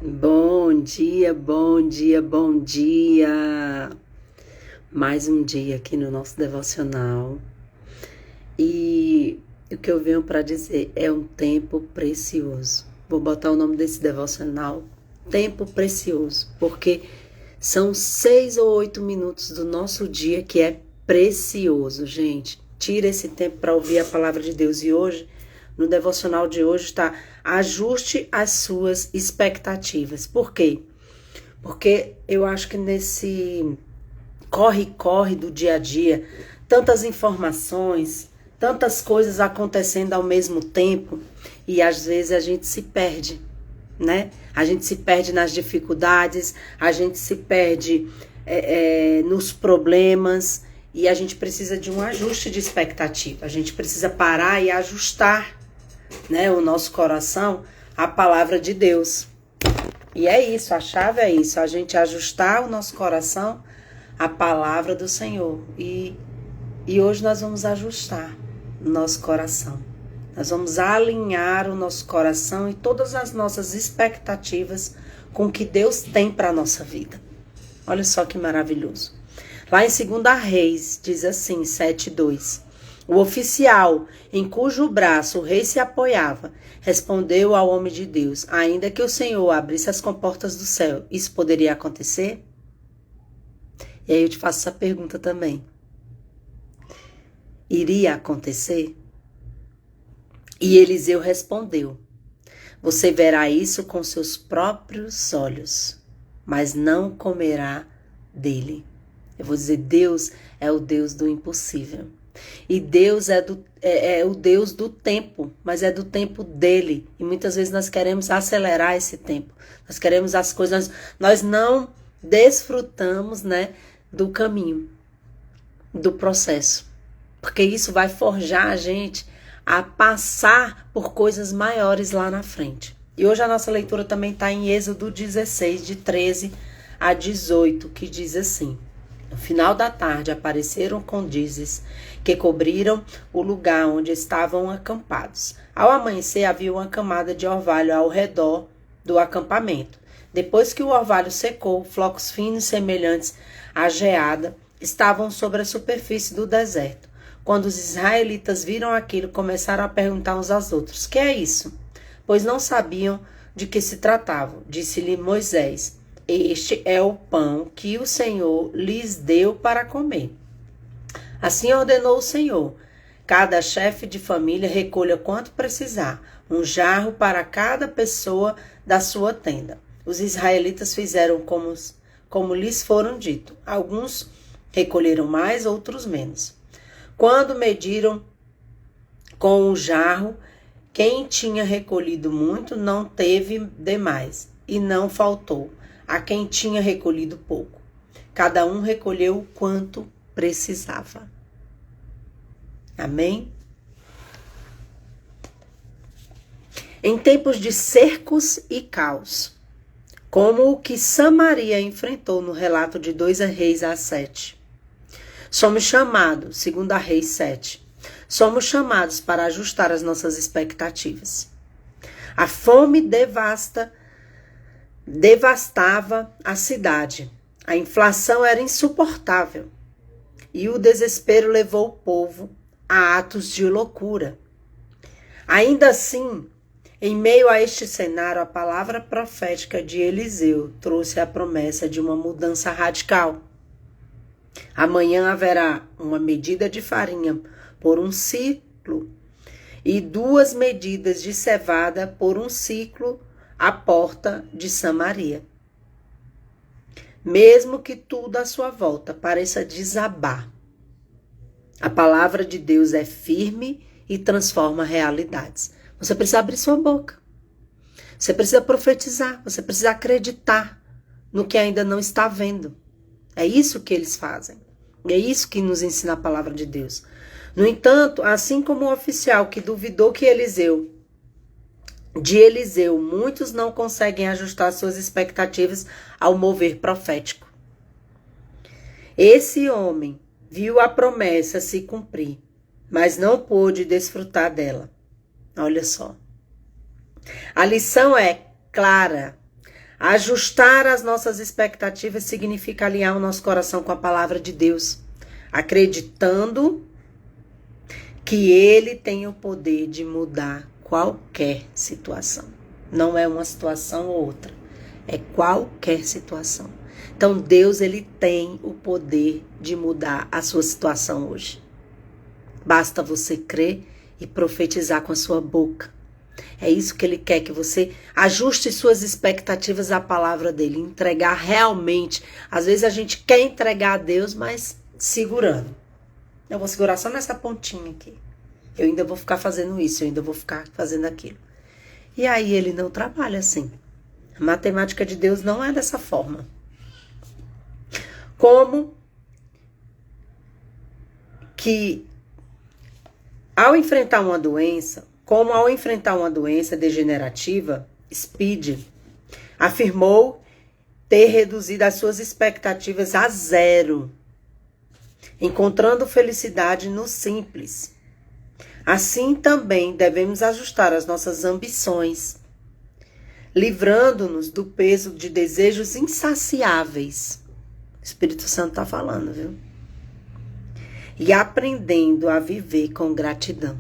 Bom dia, bom dia, bom dia. Mais um dia aqui no nosso devocional. E o que eu venho para dizer é um tempo precioso. Vou botar o nome desse devocional, Tempo Precioso, porque são 6 ou 8 minutos do nosso dia que é precioso, gente. Tira esse tempo para ouvir a palavra de Deus. E hoje, no devocional de hoje, está: ajuste as suas expectativas. Por quê? Porque eu acho que nesse corre-corre do dia a dia, tantas informações, tantas coisas acontecendo ao mesmo tempo, e às vezes a gente se perde, né? A gente se perde nas dificuldades, a gente se perde nos problemas, e a gente precisa de um ajuste de expectativa. A gente precisa parar e ajustar, né, o nosso coração à palavra de Deus. E é isso, a chave é isso, a gente ajustar o nosso coração à palavra do Senhor. E hoje nós vamos ajustar o nosso coração. Nós vamos alinhar o nosso coração e todas as nossas expectativas com o que Deus tem para a nossa vida. Olha só que maravilhoso. Lá em 2 Reis, diz assim, 7:2. O oficial, em cujo braço o rei se apoiava, respondeu ao homem de Deus: ainda que o Senhor abrisse as comportas do céu, isso poderia acontecer? E aí eu te faço essa pergunta também. Iria acontecer? E Eliseu respondeu: você verá isso com seus próprios olhos, mas não comerá dele. Eu vou dizer, Deus é o Deus do impossível. E Deus é o Deus do tempo, mas é do tempo dele. E muitas vezes nós queremos acelerar esse tempo. Nós queremos as coisas, nós não desfrutamos, né, do caminho, do processo. Porque isso vai forjar a gente a passar por coisas maiores lá na frente. E hoje a nossa leitura também está em Êxodo 16, de 13 a 18, que diz assim: no final da tarde apareceram condizes que cobriram o lugar onde estavam acampados. Ao amanhecer havia uma camada de orvalho ao redor do acampamento. Depois que o orvalho secou, flocos finos semelhantes à geada estavam sobre a superfície do deserto. Quando os israelitas viram aquilo, começaram a perguntar uns aos outros: que é isso? Pois não sabiam de que se tratava. Disse-lhe Moisés: este é o pão que o Senhor lhes deu para comer. Assim ordenou o Senhor: cada chefe de família recolha quanto precisar, um jarro para cada pessoa da sua tenda. Os israelitas fizeram como lhes foram dito. Alguns recolheram mais, outros menos. Quando mediram com o jarro, quem tinha recolhido muito não teve demais, e não faltou a quem tinha recolhido pouco. Cada um recolheu o quanto precisava. Amém? Em tempos de cercos e caos, como o que Samaria enfrentou no relato de 2 Reis 7, somos chamados, 2 Reis 7, somos chamados para ajustar as nossas expectativas. A fome devastava a cidade. A inflação era insuportável. E o desespero levou o povo a atos de loucura. Ainda assim, em meio a este cenário, a palavra profética de Eliseu trouxe a promessa de uma mudança radical. Amanhã haverá uma medida de farinha por um ciclo e 2 medidas de cevada por um ciclo à porta de Samaria. Mesmo que tudo à sua volta pareça desabar, a palavra de Deus é firme e transforma realidades. Você precisa abrir sua boca. Você precisa profetizar. Você precisa acreditar no que ainda não está vendo. É isso que eles fazem. E é isso que nos ensina a palavra de Deus. No entanto, assim como o oficial que duvidou de Eliseu, muitos não conseguem ajustar suas expectativas ao mover profético. Esse homem viu a promessa se cumprir, mas não pôde desfrutar dela. Olha só. A lição é clara. Ajustar as nossas expectativas significa alinhar o nosso coração com a palavra de Deus, acreditando que Ele tem o poder de mudar qualquer situação. Não é uma situação ou outra, é qualquer situação. Então Deus, Ele tem o poder de mudar a sua situação hoje. Basta você crer e profetizar com a sua boca. É isso que Ele quer, que você ajuste suas expectativas à palavra dEle, entregar realmente. Às vezes a gente quer entregar a Deus, mas segurando. Eu vou segurar só nessa pontinha aqui. Eu ainda vou ficar fazendo isso, eu ainda vou ficar fazendo aquilo. E aí Ele não trabalha assim. A matemática de Deus não é dessa forma. Como que ao enfrentar uma doença degenerativa, Speed afirmou ter reduzido as suas expectativas a zero, encontrando felicidade no simples. Assim também devemos ajustar as nossas ambições, livrando-nos do peso de desejos insaciáveis. O Espírito Santo está falando, viu? E aprendendo a viver com gratidão.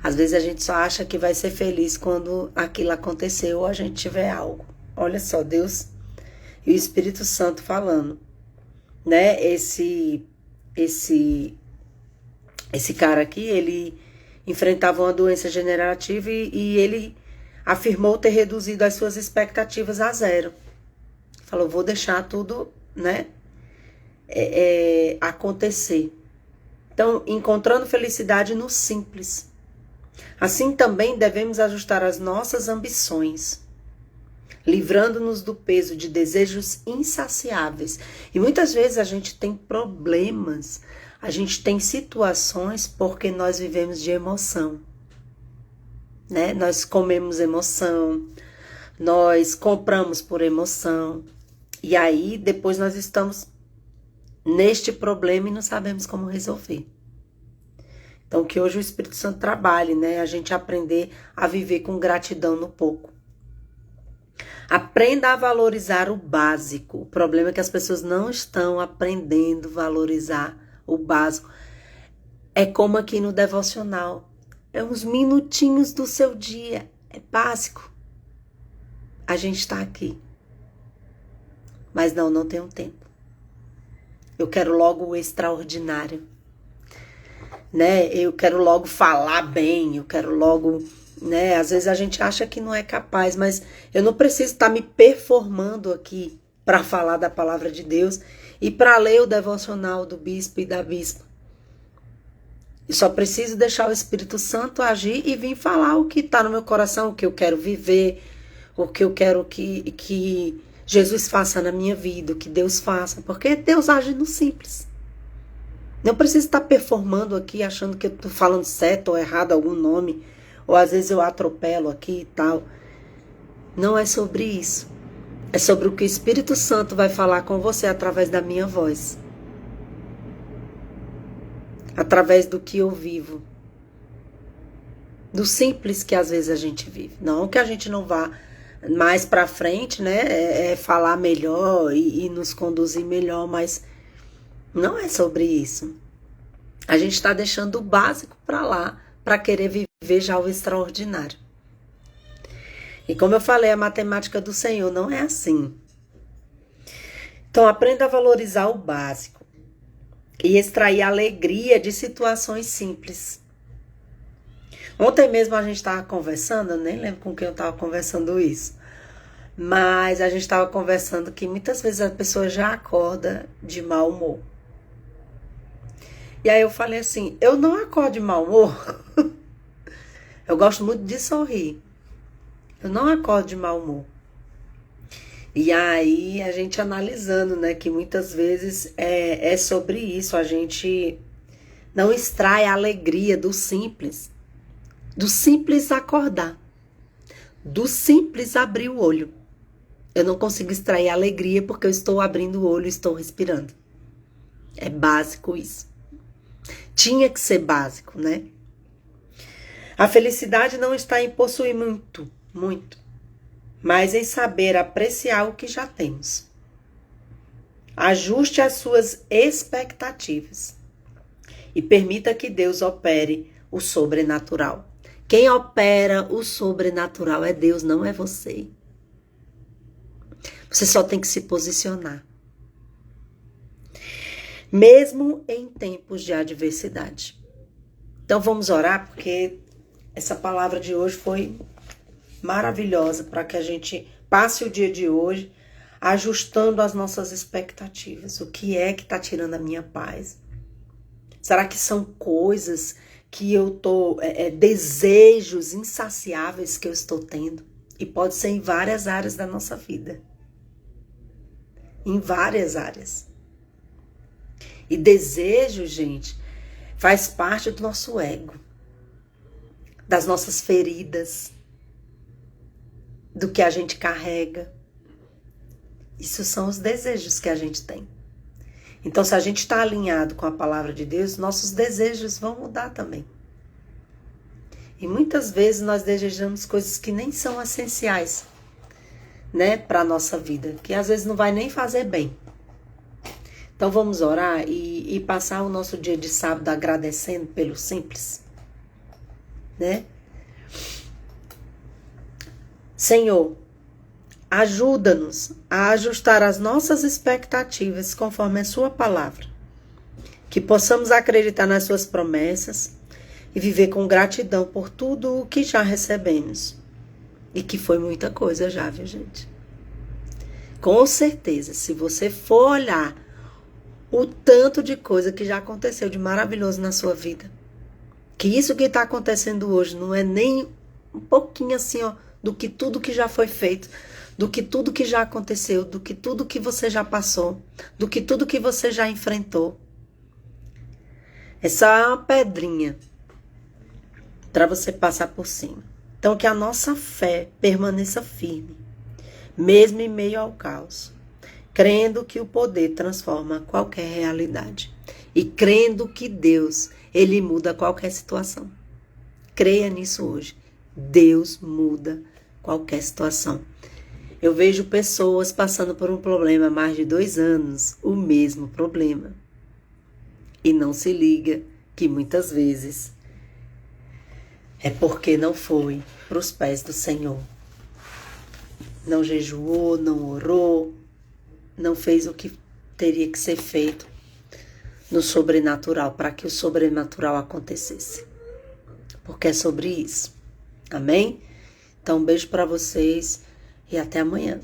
Às vezes a gente só acha que vai ser feliz quando aquilo aconteceu ou a gente tiver algo. Olha só, Deus e o Espírito Santo falando, né? Esse cara aqui, ele enfrentava uma doença degenerativa e ele afirmou ter reduzido as suas expectativas a zero. Falou, vou deixar tudo, né, acontecer. Então, encontrando felicidade no simples. Assim também devemos ajustar as nossas ambições, livrando-nos do peso de desejos insaciáveis. E muitas vezes a gente tem problemas, a gente tem situações porque nós vivemos de emoção, né? Nós comemos emoção, nós compramos por emoção. E aí depois nós estamos neste problema e não sabemos como resolver. Então que hoje o Espírito Santo trabalhe, né? A gente aprender a viver com gratidão no pouco. Aprenda a valorizar o básico. O problema é que as pessoas não estão aprendendo a valorizar o básico. É como aqui no devocional. É uns minutinhos do seu dia. É básico. A gente está aqui. Mas não tenho tempo. Eu quero logo o extraordinário. Né? Eu quero logo falar bem. Eu quero logo... Né? Às vezes a gente acha que não é capaz, mas eu não preciso estar me performando aqui para falar da palavra de Deus e para ler o devocional do bispo e da bispa. Eu só preciso deixar o Espírito Santo agir e vir falar o que está no meu coração, o que eu quero viver, o que eu quero que Jesus faça na minha vida, o que Deus faça, porque Deus age no simples. Não preciso estar performando aqui, achando que eu estou falando certo ou errado algum nome, ou às vezes eu atropelo aqui e tal. Não é sobre isso. É sobre o que o Espírito Santo vai falar com você através da minha voz. Através do que eu vivo. Do simples que às vezes a gente vive. Não que a gente não vá mais pra frente, né? Falar melhor e nos conduzir melhor, mas não é sobre isso. A gente está deixando o básico pra lá, para querer viver já o extraordinário. E como eu falei, a matemática do Senhor não é assim. Então, aprenda a valorizar o básico e extrair a alegria de situações simples. Ontem mesmo a gente estava conversando, eu nem lembro com quem eu estava conversando isso, mas a gente estava conversando que muitas vezes a pessoa já acorda de mau humor. E aí eu falei assim, eu não acordo de mau humor. Eu gosto muito de sorrir. Eu não acordo de mau humor. E aí a gente analisando, né, que muitas vezes é sobre isso. A gente não extrai a alegria do simples. Do simples acordar. Do simples abrir o olho. Eu não consigo extrair a alegria porque eu estou abrindo o olho e estou respirando. É básico isso. Tinha que ser básico, né? A felicidade não está em possuir muito. mas em saber apreciar o que já temos. Ajuste as suas expectativas e permita que Deus opere o sobrenatural. Quem opera o sobrenatural é Deus, não é você. Você só tem que se posicionar. Mesmo em tempos de adversidade. Então vamos orar, porque essa palavra de hoje foi maravilhosa para que a gente passe o dia de hoje ajustando as nossas expectativas. O que é que está tirando a minha paz? Será que são coisas que eu tô, desejos insaciáveis que eu estou tendo? E pode ser em várias áreas da nossa vida. Em várias áreas. E desejo, gente, faz parte do nosso ego, das nossas feridas, do que a gente carrega. Isso são os desejos que a gente tem. Então, se a gente está alinhado com a palavra de Deus, nossos desejos vão mudar também. E muitas vezes nós desejamos coisas que nem são essenciais, né, para a nossa vida, que às vezes não vai nem fazer bem. Então vamos orar e passar o nosso dia de sábado agradecendo pelo simples, né? Senhor, ajuda-nos a ajustar as nossas expectativas conforme a sua palavra, que possamos acreditar nas suas promessas e viver com gratidão por tudo o que já recebemos. E que foi muita coisa já, viu, gente? Com certeza, se você for olhar o tanto de coisa que já aconteceu de maravilhoso na sua vida, que isso que está acontecendo hoje não é nem um pouquinho assim, ó, do que tudo que já foi feito, do que tudo que já aconteceu, do que tudo que você já passou, do que tudo que você já enfrentou. É só uma pedrinha para você passar por cima. Então, que a nossa fé permaneça firme, mesmo em meio ao caos, crendo que o poder transforma qualquer realidade e crendo que Deus, Ele muda qualquer situação. Creia nisso hoje. Deus muda qualquer situação. Eu vejo pessoas passando por um problema há mais de 2 anos, o mesmo problema. E não se liga que muitas vezes é porque não foi para os pés do Senhor. Não jejuou, não orou, não fez o que teria que ser feito no sobrenatural, para que o sobrenatural acontecesse. Porque é sobre isso. Amém? Então, um beijo para vocês e até amanhã.